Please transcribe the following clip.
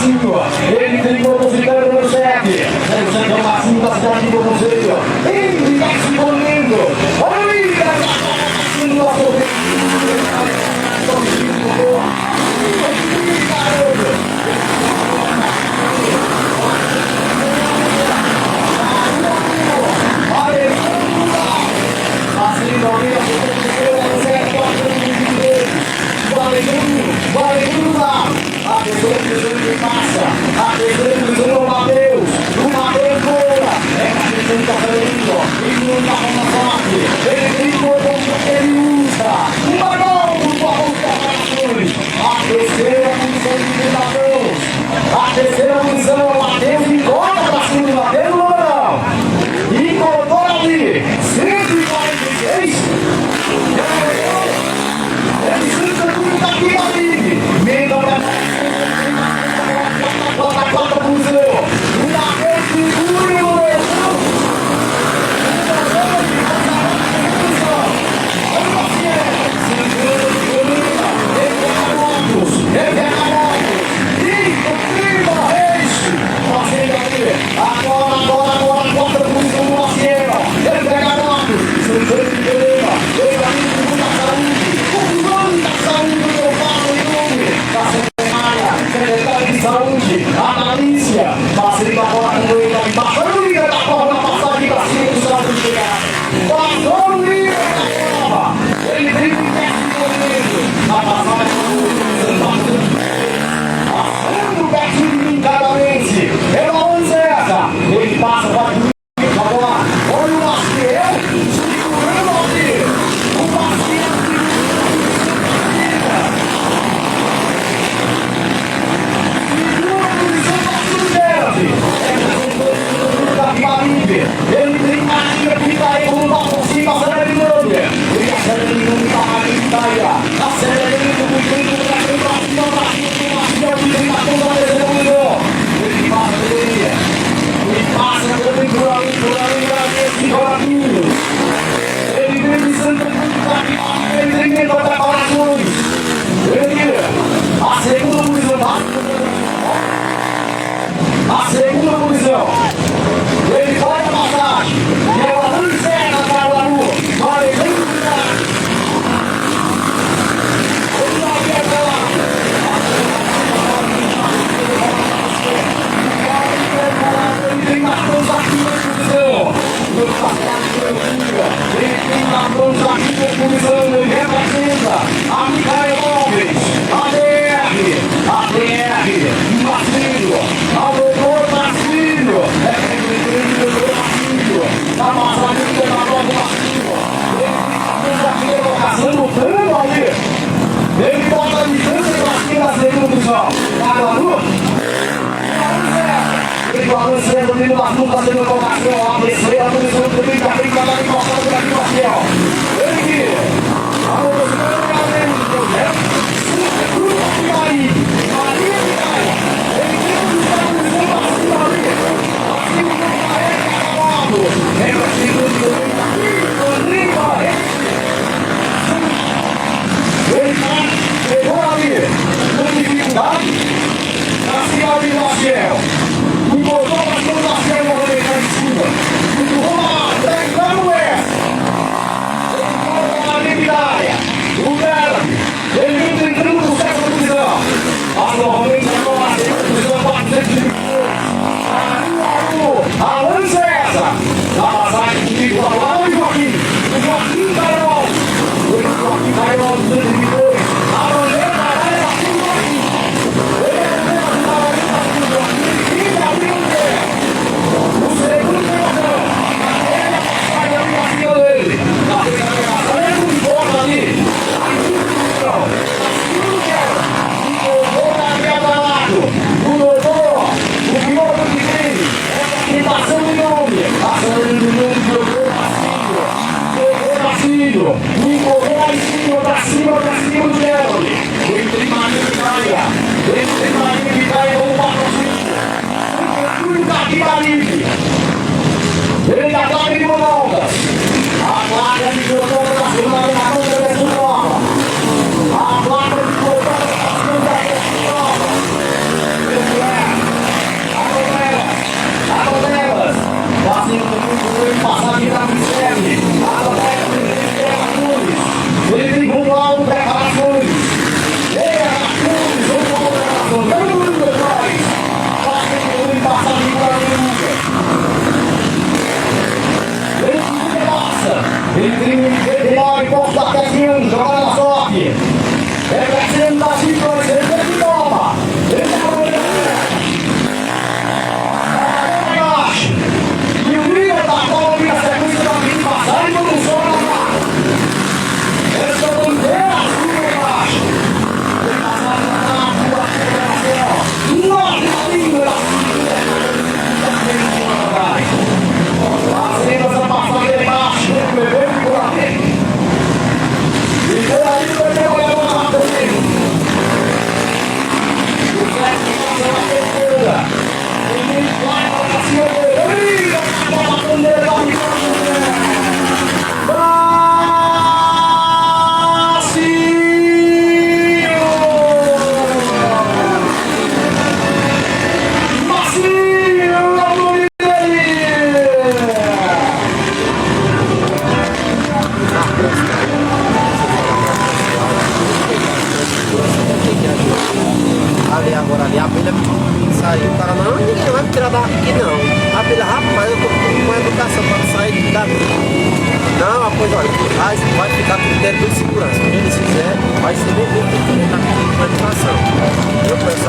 Marcinho, ele tem motocicleta número 7, é o Marcinho da cidade de Bonoseio, ele está se correndo, olha aí, Marcinho da a terceira posição é o Matheus e corta pra cima do Matheus, não. E colocou ali 146. Ele senta tudo daqui, amigo. Menda pra quarta posição. O Matheus segura e o Leão. Agora, quarta posição do Marcelo. Ele pega a moto. Ele pega a saúde. O nome da saúde do meu pai, da secretária de saúde, a Malícia. Passei pra fora com ele lá embaixo. Olha o líder da prova, na passagem pra cima do estado de chegar. Passou o líder da prova. Ele vem de perto correndo. Na passagem passando perto de mim, claramente. É uma onzeta. Ele passa para mim. Vamos lá. Olha o Maciel. Segurando ali. O Maciel. Segura a posição da Sudeste. Ele tem magia que está aí com o balãozinho acelerando. Ele acelerando para a Itália. Acelerando o tempo para cima, para cima, para cima. Ele passa por ali, ele vem de Santa Cruz, ele vem de preparações, ele, a segunda posição, ele vai a passagem, e ela não encerra para o Laru, vai ele vai até lá. Ele tem as mãos aqui na posição. Ele tem as mãos aqui na posição. Ele representa a Micael Alves, a DR, Marcinho, a doutor Marcinho. É o doutor Marcinho. Tá passando na prova Marcinho. Ele tem as mãos aqui na colocação do plano ali. Ele bota a distância pra cima da segunda posição. Agora, ele balança o menino da luta, fazendo a colocação, a terceira posição do brinca, lá e passando por aqui, Marcel. Ele que, a velocidade do Galeno, do projeto, super cruz aqui, Maria de Caia. Ele tem que buscar a posição pra cima ali. Assim, o Caia é acabado. É pra cima do brinca aqui, ele pegou ali, com dificuldade, na cidade de Marcel. Botou pra cima da Marcel, vou deixar em cima. Vamos lá, pegando essa. Ele coloca na liquidária. O Derby, ele vem entrando no século de visão. A novamente agora, a segunda visão, 422. A lança é essa. Na passagem comigo, lá o Joaquim. O Joaquim Cairol. O Joaquim Cairol, 222. A bandeira vai lá com o Joaquim. Ele é o mesmo, o Joaquim. O segundo pelotão, ele sai ali pra cima dele. Na terceira pegação, ele não importa ali. O doutor Gabriel o doutor, o piloto que tem, essa tentação de nome. Ação de nome do doutor Marcinho. O empurrou lá em cima, pra cima do Gerald. Ele tem marinha de praia. Ele tem marinha de praia como patrocínio. Aqui na livre. Ele da placa de monondas. A placa de monondas da segunda da terceira prova. A placa de monondas da segunda da terceira prova. Ele vai posta até 100, jogada na sorte. Representa a situação, ele toma. Ele vai e o líder da prova vira a sequência da vida passar e não sobra nada. Essa bandeira azul embaixo. Ele passar na rua, nossa língua da assim essa passada embaixo, bebendo por ali. E por aí vai ter uma levada comigo. O Fleck passa na terceira. Ele vai para cima dele. A bandeira da ali agora ali, a abelha saiu, o cara não, ninguém vai me tirar daqui não. A abelha, rapaz, eu tô com educação para sair daqui. Não, pois olha, vai ficar com critério de segurança. Quem eles fizer, vai ser bem feito, porque ele tá com educação. Eu penso,